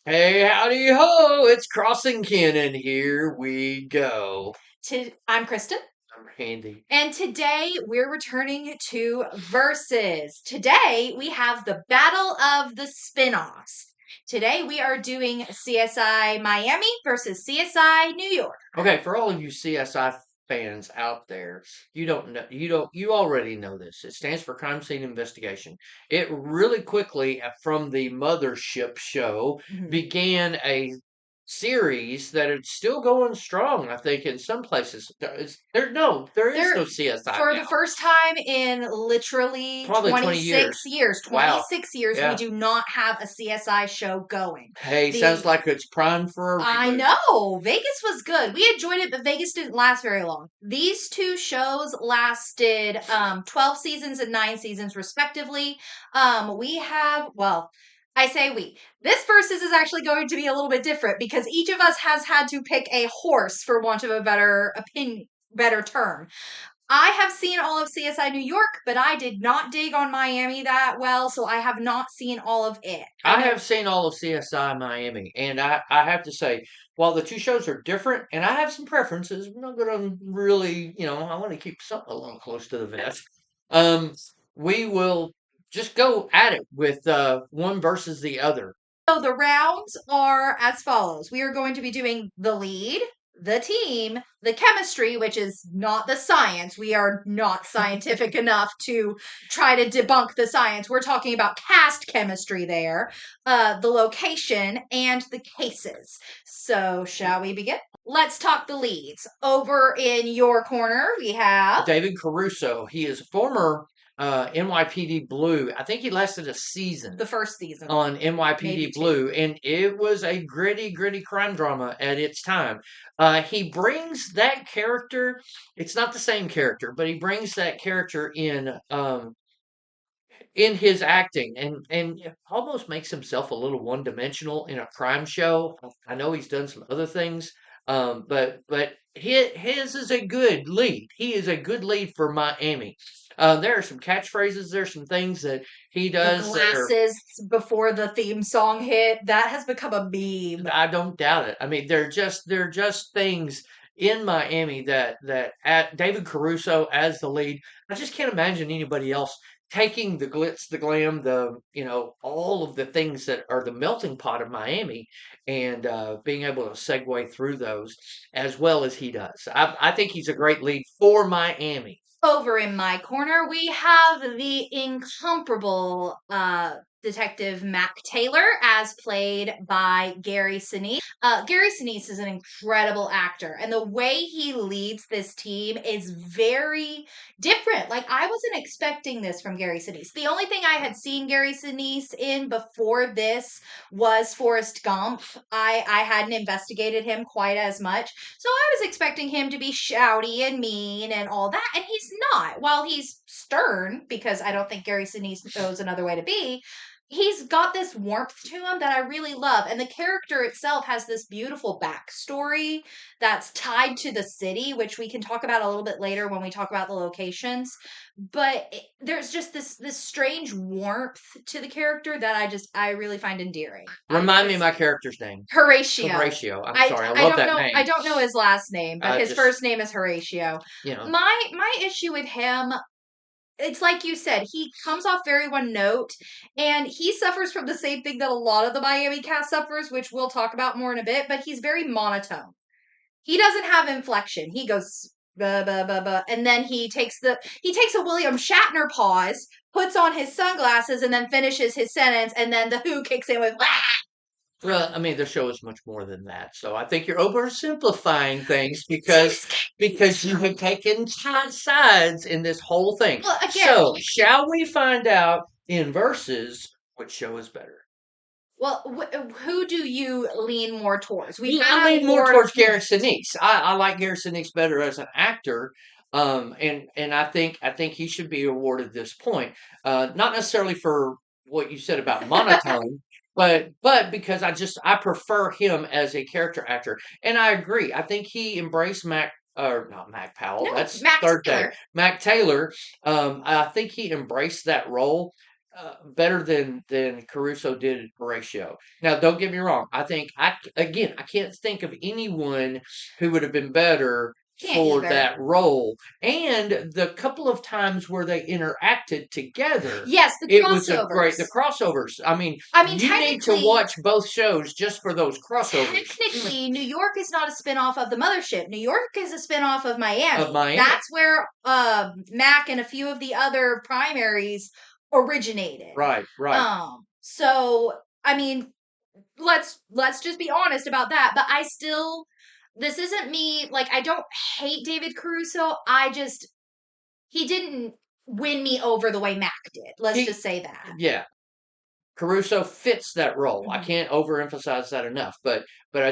Hey, howdy ho! It's Crossing Kin, and here we go. I'm Kristen, I'm Randy. and today we're returning to Versus. Today we have the Battle of the Spinoffs. Today we are doing CSI Miami versus CSI New York. Okay, for all of you CSI fans out there, you already know this. It stands for Crime Scene Investigation. It really quickly, from the Mothership show, Mhm. began a series that is still going strong. I think in some places there is no There, CSI for now. the first time in literally Probably 20 years. 26 years, Wow. 26 years, we Yeah. do not have a CSI show going. Hey, sounds The like it's primed for a I reboot. know. Vegas was good. We enjoyed it, but Vegas didn't last very long. These two shows lasted 12 seasons and 9 seasons respectively. We have, well, I say we. This versus is actually going to be a little bit different because each of us has had to pick a horse for want of a better opinion, better term. I have seen all of CSI New York, but I did not dig on Miami that well, so I have not seen all of it. I I know. have seen all of CSI Miami, and I have to say, while the two shows are different, and I have some preferences, I'm not going to really, I want to keep something a little close to the vest. Um, we will just go at it with one versus the other. So the rounds are as follows. We are going to be doing the lead, the team, the chemistry, which is not the science. We are not scientific enough to try to debunk the science. We're talking about cast chemistry there, the location, and the cases. So, shall we begin? Let's talk the leads. Over in your corner, we have David Caruso, he is a former NYPD Blue. I think he lasted a season the first season, on NYPD maybe two. Blue, and it was a gritty crime drama at its time. He brings that character. It's not the same character, but he brings that character in his acting, and almost makes himself a little one dimensional in a crime show. I know he's done some other things, but his is a good lead. He is a good lead for Miami. There are some catchphrases. There's some things that he The does that are glasses before the theme song hit, that has become a meme. I don't doubt it. I mean, they're just things in Miami that at David Caruso as the lead. I just can't imagine anybody else taking the glitz, the glam, all of the things that are the melting pot of Miami, and being able to segue through those as well as he does. I think he's a great lead for Miami. Over in my corner, we have the incomparable detective Mac Taylor, as played by Gary Sinise. Gary Sinise is an incredible actor, and the way he leads this team is very different. Like, I wasn't expecting this from Gary Sinise. The only thing I had seen Gary Sinise in before this was Forrest Gump. I hadn't investigated him quite as much. So I was expecting him to be shouty and mean and all that, and he's not. While he's stern, because I don't think Gary Sinise knows another way to be, he's got this warmth to him that I really love. And the character itself has this beautiful backstory that's tied to the city, which we can talk about a little bit later when we talk about the locations. But there's just this strange warmth to the character that I really find endearing. Remind me of my character's name. Horatio. Horatio. I'm I sorry. I I love don't that know name. I don't know his last name, but his Just first name is Horatio. you know. My issue with him, it's like you said, he comes off very one note, and he suffers from the same thing that a lot of the Miami cast suffers, which we'll talk about more in a bit, but he's very monotone. He doesn't have inflection. He goes blah, blah, blah, blah, and then he takes a William Shatner pause, puts on his sunglasses, and then finishes his sentence, and then the Who kicks in with Well, I mean, the show is much more than that. So I think you're oversimplifying things because you have taken sides in this whole thing. well, again, So, shall we find out in verses which show is better? well, who do you lean more towards? We Yeah, I have lean more more. towards Gary Sinise. I like Gary Sinise better as an actor, and I think he should be awarded this point. Not necessarily for what you said about monotone, but because I prefer him as a character actor, and I agree. I think he embraced Mac. Or not Mac Powell. No, That's Max third day. Taylor. Mac Taylor. I think he embraced that role. better than Caruso did Horatio. Now, don't get me wrong. I think I can't think of anyone who would have been better Can't for either. that role. And the couple of times where they interacted together, Yes, the it was a great the crossovers. crossovers. I mean, I mean, you need to technically, watch both shows just for those crossovers technically, New York is not a spinoff of the mothership. New York is a spinoff of of Miami. Miami. That's where Mac and a few of the other primaries originated. Right, right. So I mean, let's just be honest about that. But I still, this isn't me. Like, I don't hate David Caruso. I just, he didn't win me over the way Mac did. Let's He, just say that. yeah, Caruso fits that role. I Mhm. can't overemphasize that enough, but I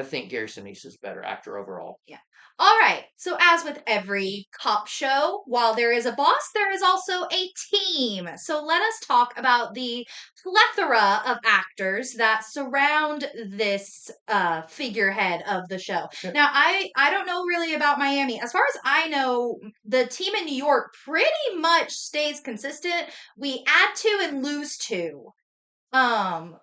think Gary Sinise is better actor overall. Yeah. All right. So, as with every cop show, while there is a boss, there is also a team. So, let us talk about the plethora of actors that surround this figurehead of the show. Yeah. Now, I don't know really about Miami. As far as I know, the team in New York pretty much stays consistent. We add two and lose two.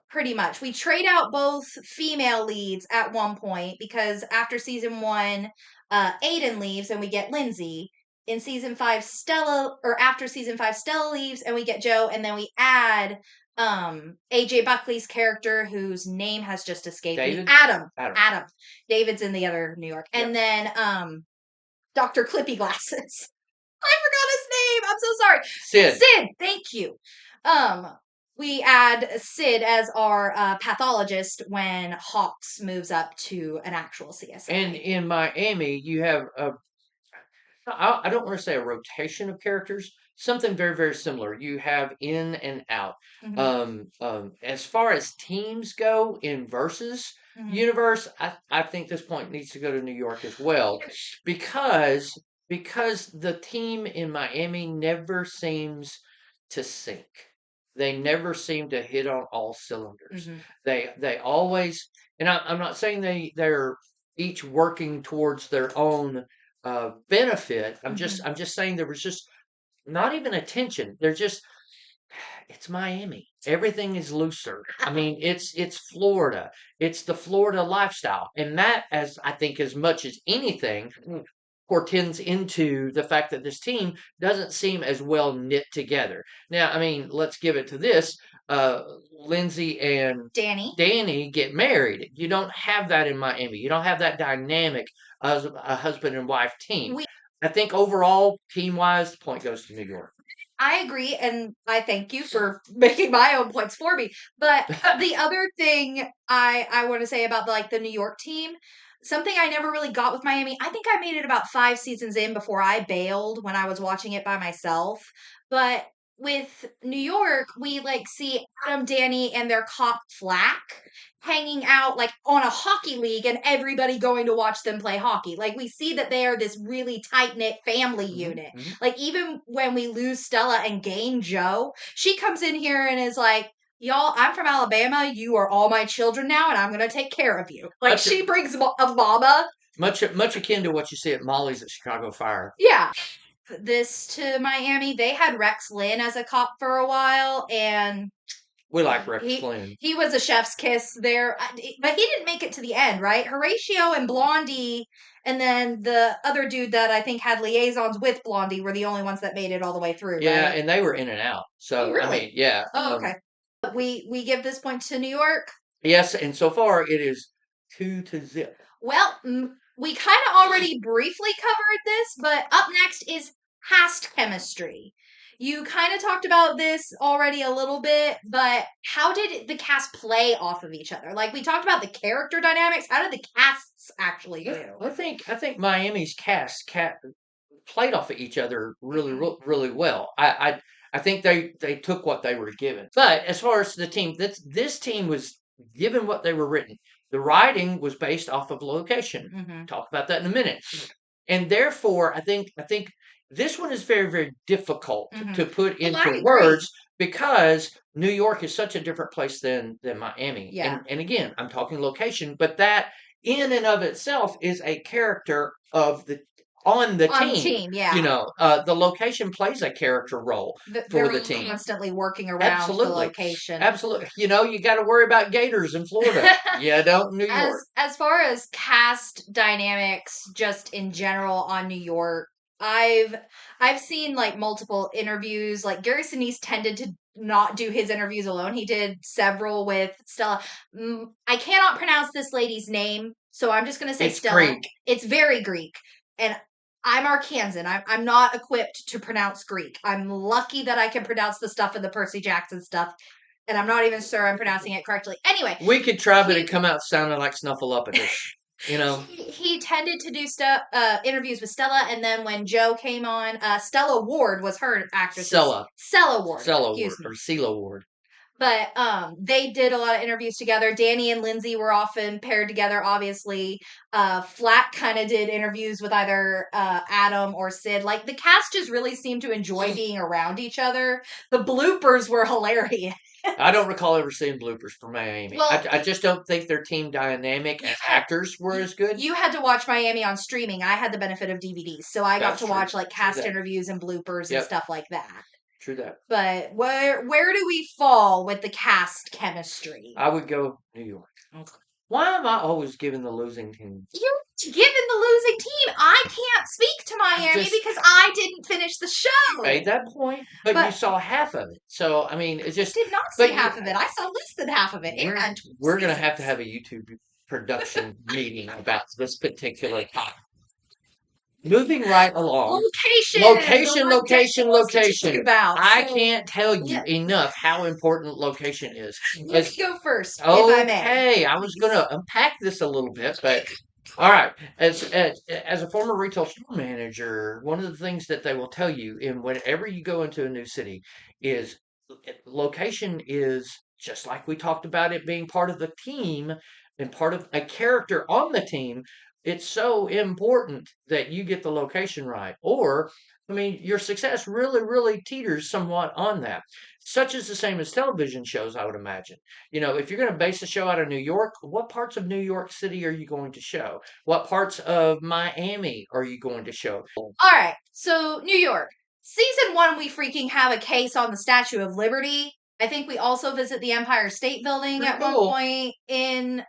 Pretty much. We trade out both female leads at one point because after season one, Aiden leaves and we get Lindsay. In season five, Stella, or after season five, Stella leaves and we get Joe, and then we add AJ Buckley's character whose name has just escaped me. David, Adam. Adam. Adam. David's in the other New York. Yeah. And then Dr. Clippy Glasses. I forgot his name. I'm so sorry. Sid. Sid, thank you. Um, we add Sid as our pathologist when Hawks moves up to an actual CSI. And in Miami, you have I don't want to say a rotation of characters, something very, very similar. You have in and out. Mhm, As far as teams go in versus mhm. universe, I think this point needs to go to New York as well because because the team in Miami never seems to sync. They never seem to hit on all cylinders. Mhm. They always, and I'm not saying they're each working towards their own benefit. Mhm. I'm just saying there was just not even a tension. They're just it's Miami. Everything is looser. I mean, it's Florida. It's the Florida lifestyle, and that, as I think, as much as anything, portends into the fact that this team doesn't seem as well knit together. Now, I mean, let's give it to this: Lindsay and Danny. Danny get married. You don't have that in Miami. You don't have that dynamic as a husband and wife team. We I think overall, team wise, the point goes to New York. I agree, and I thank you for making my own points for me. But the other thing I want to say about like the New York team, something I never really got with Miami. I think I made it about 5 seasons in before I bailed when I was watching it by myself. But with New York, we like see Adam, Danny, and their cop Flack hanging out like on a hockey league and everybody going to watch them play hockey. Like we see that they are this really tight knit family unit. Hmm. Like even when we lose Stella and gain Joe, she comes in here and is like, "Y'all, I'm from Alabama. You are all my children now, and I'm gonna take care of you." Like Much she brings a mama. much akin to what you see at Molly's at Chicago Fire. Yeah. This to Miami, they had Rex Lynn as a cop for a while, and We like Rex he Flynn. he was a chef's kiss there, but he didn't make it to the end, right? Horatio and Blondie, and then the other dude that I think had liaisons with Blondie were the only ones that made it all the way through, Yeah, right? and they were in and out. Oh, So I really? mean, yeah. Oh, okay. We give this point to New York. Yes, and so far it is 2-0. Well, we kind of already briefly covered this, but up next is past chemistry. You kind of talked about this already a little bit, but how did the cast play off of each other? Like we talked about the character dynamics. How did the casts actually do? I think Miami's cast played off of each other really Mhm. really well. I think they took what they were given. But as far as the team, this team was given what they were written. The writing was based off of location. Mhm. Talk about that in a minute. And therefore, I think this one is very very difficult Mhm. to put Well, I into agree. words because New York is such a different place than Miami. Yeah. And again, I'm talking location, but that in and of itself is a character of the on the On the team. team, yeah. The location plays a character role They're for the all team. constantly working around the Absolutely. location. Absolutely. You got to worry about gators in Florida. You don't in New York. As far as cast dynamics just in general on New York, I've I've seen like multiple interviews. Like Gary Sinise tended to not do his interviews alone. He did several with Stella. I cannot pronounce this lady's name, so I'm just going to say It's Stella. Greek. It's very Greek. And I'm Arkansan. I'm not equipped to pronounce Greek. I'm lucky that I can pronounce the stuff in the Percy Jackson stuff, and I'm not even sure I'm pronouncing it correctly. Anyway, We could try, but it he come out sounding like Snuffleupagus. You know, he tended to do stuff interviews with Stella, and then when Joe came on, Stella Ward was her actress's Sella, Stella Ward. Sella Excuse Ward me. or Sela Ward. But they did a lot of interviews together. Danny and Lindsay were often paired together. Obviously, Flack kind of did interviews with either Adam or Sid. Like the cast just really seemed to enjoy being around each other. The bloopers were hilarious. I don't recall ever seeing bloopers for Miami. Well, I just don't think their team dynamic you and had actors were as good. you had to watch Miami on streaming. I had the benefit of DVDs, so I got That's to true. watch like True cast that. interviews and bloopers and Yep. stuff like that. True that. But where do we fall with the cast chemistry? I would go New York. Okay. Why am I always giving the losing team? You're giving the losing team. I can't speak to Miami Just because I didn't finish the you show. made that point, but you But saw half of it. So I mean, it's I just. did not see But you, half of it. I saw less than half of it. It we're ran we're 12 gonna have to seasons. have a YouTube production meeting about this particular topic. Moving right along. Location, the Location, one Dexter location, wants to talk location. about. I So can't tell yeah, you enough how important location is. let me As go first, if I may. okay, I was going to unpack this a little bit, but all right. As a former retail store manager, one of the things that they will tell you in whenever you go into a new city is location is just like we talked about it being part of the team and part of a character on the team. It's so important that you get the location right, or I mean, your success really, really teeters somewhat on that. Such is the same as television shows, I would imagine. If you're going to base a show out of New York, what parts of New York City are you going to show? What parts of Miami are you going to show? All right, so New York. Season 1, we freaking have a case on the Statue of Liberty. I think we also visit the Empire State Building Pretty at one cool. point in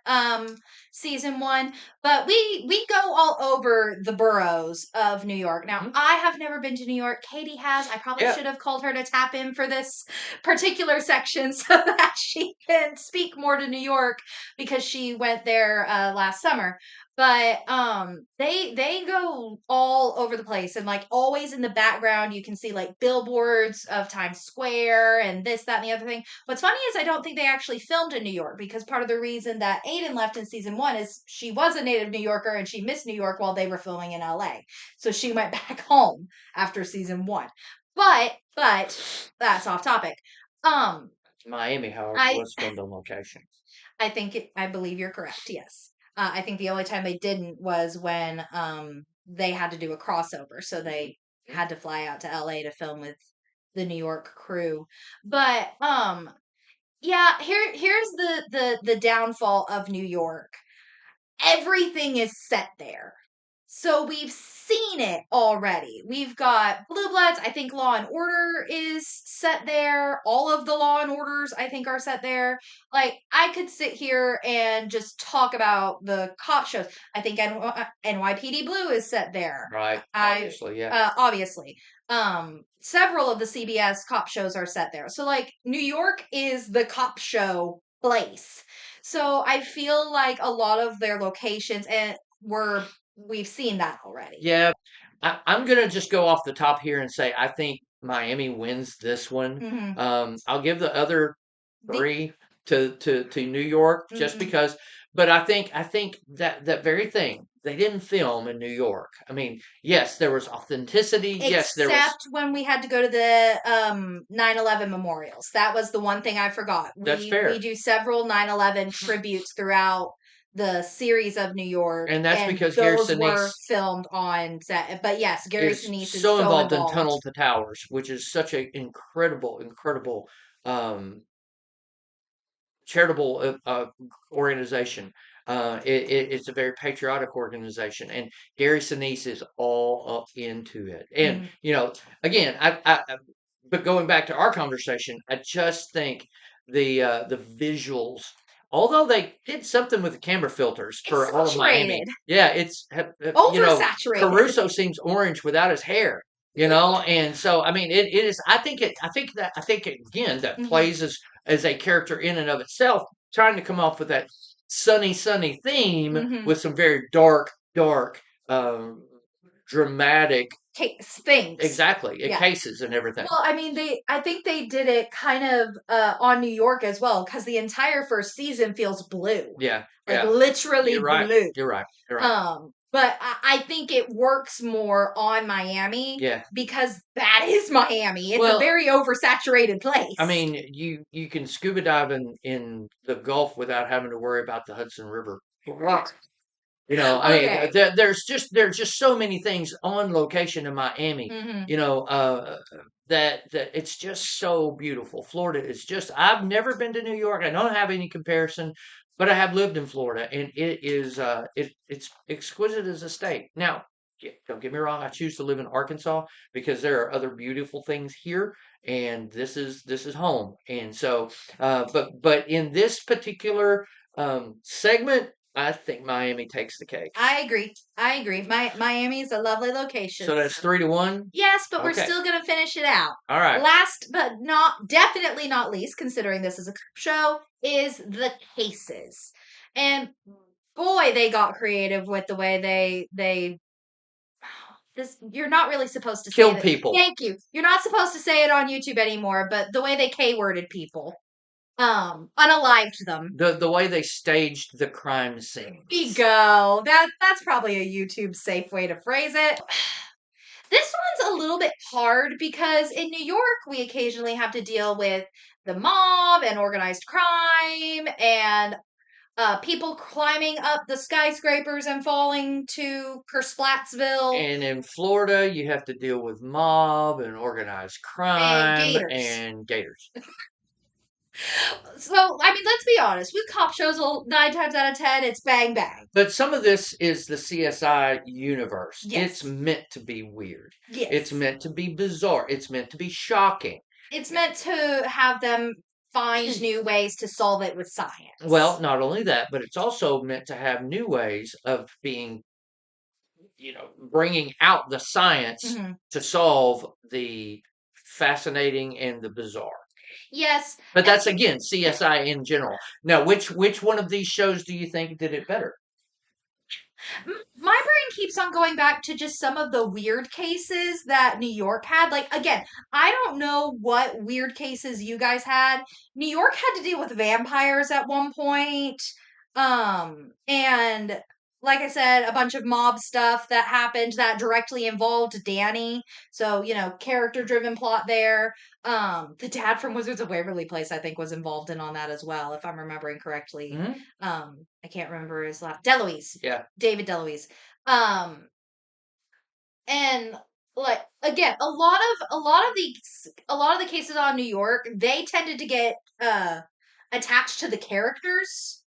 season 1, but we go all over the boroughs of New York. Now, Mhm. I have never been to New York. Katie has. I probably Yeah. should have called her to tap in for this particular section so that she can speak more to New York because she went there last summer. But they go all over the place, and like always in the background you can see like billboards of Times Square and this, that, and the other thing. What's funny is I don't think they actually filmed in New York, because part of the reason that Aiden left in season 1 is she was a native New Yorker and she missed New York while they were filming in LA. So she went back home after season 1. But that's off topic. Um Miami, however, I was filmed on location. I believe you're correct. Yes. I think the only time they didn't was when they had to do a crossover, so they had to fly out to LA to film with the New York crew. But yeah, here's the downfall of New York. Everything is set there. So we've seen it already. We've got Blue Bloods. I think Law and Order is set there. All of the Law and Orders, I think, are set there. Like, I could sit here and just talk about the cop shows. I think NYPD Blue is set there. Right. I Obviously, yeah. obviously. Several of the CBS cop shows are set there. So like New York is the cop show place. So I feel like a lot of their locations and we've seen that already. Yeah. I'm going to just go off the top here and say I think Miami wins this one. Hmm. I'll give the other The, three to New York just mhm. because. But I think that very thing they didn't film in New York. I mean, yes, there was authenticity. Yes, there was. Except when we had to go to the 9/11 memorials. That was the one thing I forgot. That's We fair, do several 9/11 tributes throughout the series of New York, and that's and because Gary those were Sinise filmed on set. But yes, Gary is Sinise is so so involved in involved. Tunnel to Towers, which is such an incredible, incredible um, charitable organization. It's a very patriotic organization, and Gary Sinise is all up into it. And Mhm. again, but going back to our conversation, I just think the visuals, although they did something with the camera filters It's for all of Miami, saturated, yeah, it's oversaturated. Caruso seems orange without his hair. And so I mean, it is. I think again that Mhm. plays as a character in and of itself, trying to come off with that sunny theme Mhm. with some very dark, um, dramatic, Case things. exactly, Yeah. cases and everything. Well, I mean, I think they did it kind of on New York as well, because the entire first season feels blue, Yeah, like yeah, you're literally right. blue. You're right. You're right. But I think it works more on Miami Yeah. because that is Miami. It's a Well, very oversaturated I place. mean, you can scuba dive in the Gulf without having to worry about the Hudson River. I mean, Okay. there's just so many things on location in Miami, Hmm. you know, that it's just so beautiful. Florida is just, I've never been to New York. I don't have any comparison, but I have lived in Florida, and it's exquisite as a state. Now, don't get me wrong, I choose to live in Arkansas because there are other beautiful things here, and this is home. And so, but in this particular segment, I think Miami takes the cake. I agree. I agree. Miami is a lovely So location. that's 3-1. Yes, but we're Okay. still gonna finish it out. All right. Last but not definitely not least, considering this is a show, is the cases. And boy, they got creative with the way they this you're not really supposed to say Kill that. people. Thank you. You're not supposed to say it on YouTube anymore, but the way they K-worded people, unalived them. The way they staged the crime There you scenes. go. That's probably a YouTube safe way to phrase it. This one's a little bit hard because in New York, we occasionally have to deal with the mob and organized crime and people climbing up the skyscrapers and falling to Kersplattsville And in Florida, you have to deal with mob and organized and crime gators. and gators. So, I mean, let's be honest. With cop shows, well, 9 times out of 10, it's bang bang. But some of this is the CSI universe. It's Yes. meant to be weird. It's Yes. meant to be bizarre. It's meant to be shocking. It's meant to have them find new ways to solve it with Well, science. not only that, but it's also meant to have new ways of being, bringing out the science Hmm. to solve the fascinating and the bizarre. Yes. But And that's again CSI in general. Now, which one of these shows do you think did it better? my brain keeps on going back to just some of the weird cases that New York had. Like, again, I don't know what weird cases you guys had. New York had to deal with vampires at one point. And like I said, a bunch of mob stuff that happened that directly involved Danny. So, character driven plot there. The dad from Wizards of Waverly Place, I think, was involved in on that as well, if I'm remembering correctly. Hmm. I can't remember his last Deloise. Yeah, David Deloise. Um, and like again, a lot of the cases on New York, they tended to get attached to the characters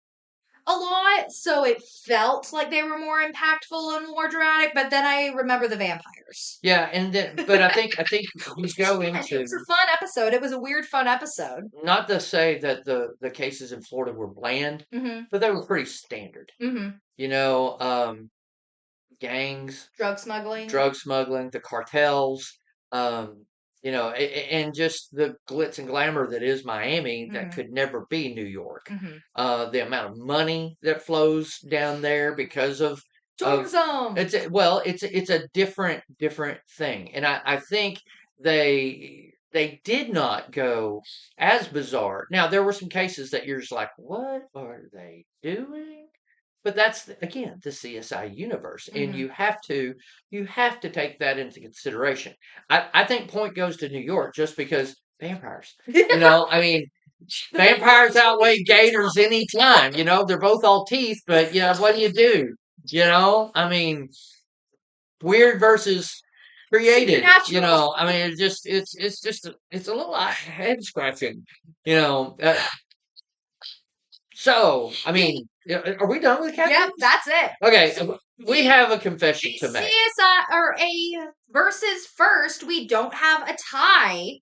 a lot, so it felt like they were more impactful and more dramatic. But then I remember the vampires. yeah, and then, but I think we go And it into, was a fun episode. It was a weird, fun episode. not to say that the cases in Florida were bland, Mm-hmm. but they were pretty standard. Mm-hmm. You know, gangs, Drug smuggling. drug smuggling, the cartels, um, and just the glitz and glamour that is Miami that Mm-hmm. could never be New York. Mm-hmm. The amount of money that flows down there because of Tourism. it's a different thing, and I think they did not go as bizarre. Now there were some cases that you're just like, what are they doing? But that's again the CSI universe, and Mm-hmm. you have to take that into consideration. I think point goes to New York just because vampires. I mean, The vampires vampires always outweigh gators any time. They're both all teeth, but what do you do? I mean, weird versus created. supernatural. I mean, it's just it's a little head scratching. You know, So, I mean, are we done with Yep, captains? that's it. Okay, So we have a confession a to make. CSI or a versus first, we don't have a tie.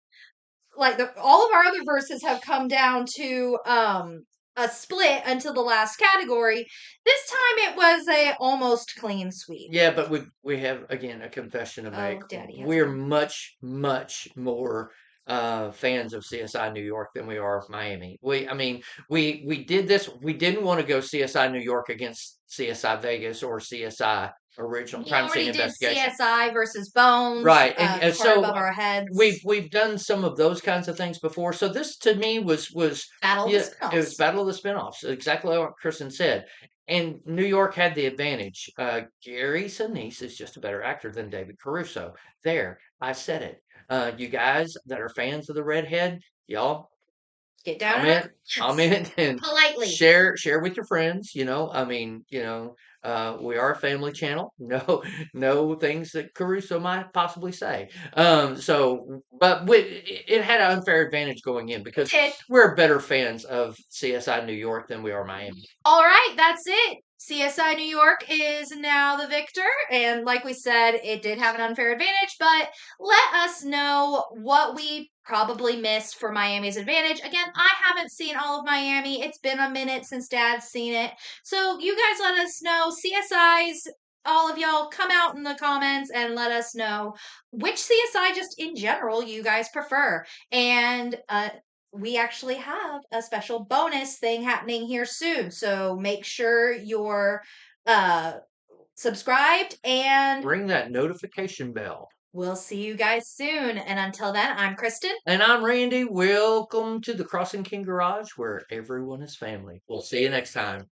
Like all of our other verses have come down to a split until the last category. This time it was a almost clean sweep. Yeah, but we have again a confession to make. Oh, Daddy has We're one. much more fans of CSI New York than we are of Miami. I mean, we did this. We didn't want to go CSI New York against CSI Vegas or CSI original We crime scene already did investigation. CSI versus Bones, Right, and Corner so Above Our Heads, we've done some of those kinds of things before. So this to me was Battle of the yeah, it was Spinoffs. Battle of the Spinoffs, exactly what Kristen said. And New York had the advantage. Gary Sinise is just a better actor than David Caruso. There, I said it. You guys that are fans of the redhead, y'all Get down in our comment comments comment and politely. share with your friends. I mean, we are a family channel. No, no things that Caruso might possibly say. It had an unfair advantage going in because Did. we're better fans of CSI New York than we are Miami. All right, that's it. CSI New York is now the victor. And like we said, it did have an unfair advantage, but let us know what we probably missed for Miami's advantage. Again, I haven't seen all of Miami. It's been a minute since Dad's seen it. So you guys let us know. CSIs, all of y'all, come out in the comments and let us know which CSI just in general you guys prefer. And we actually have a special bonus thing happening here soon. So make sure you're uh, subscribed, and Ring that notification bell. we'll see you guys soon. And until then, I'm Kristen. And I'm Randy. Welcome to the Crossing King Garage, where everyone is family. We'll see you next time.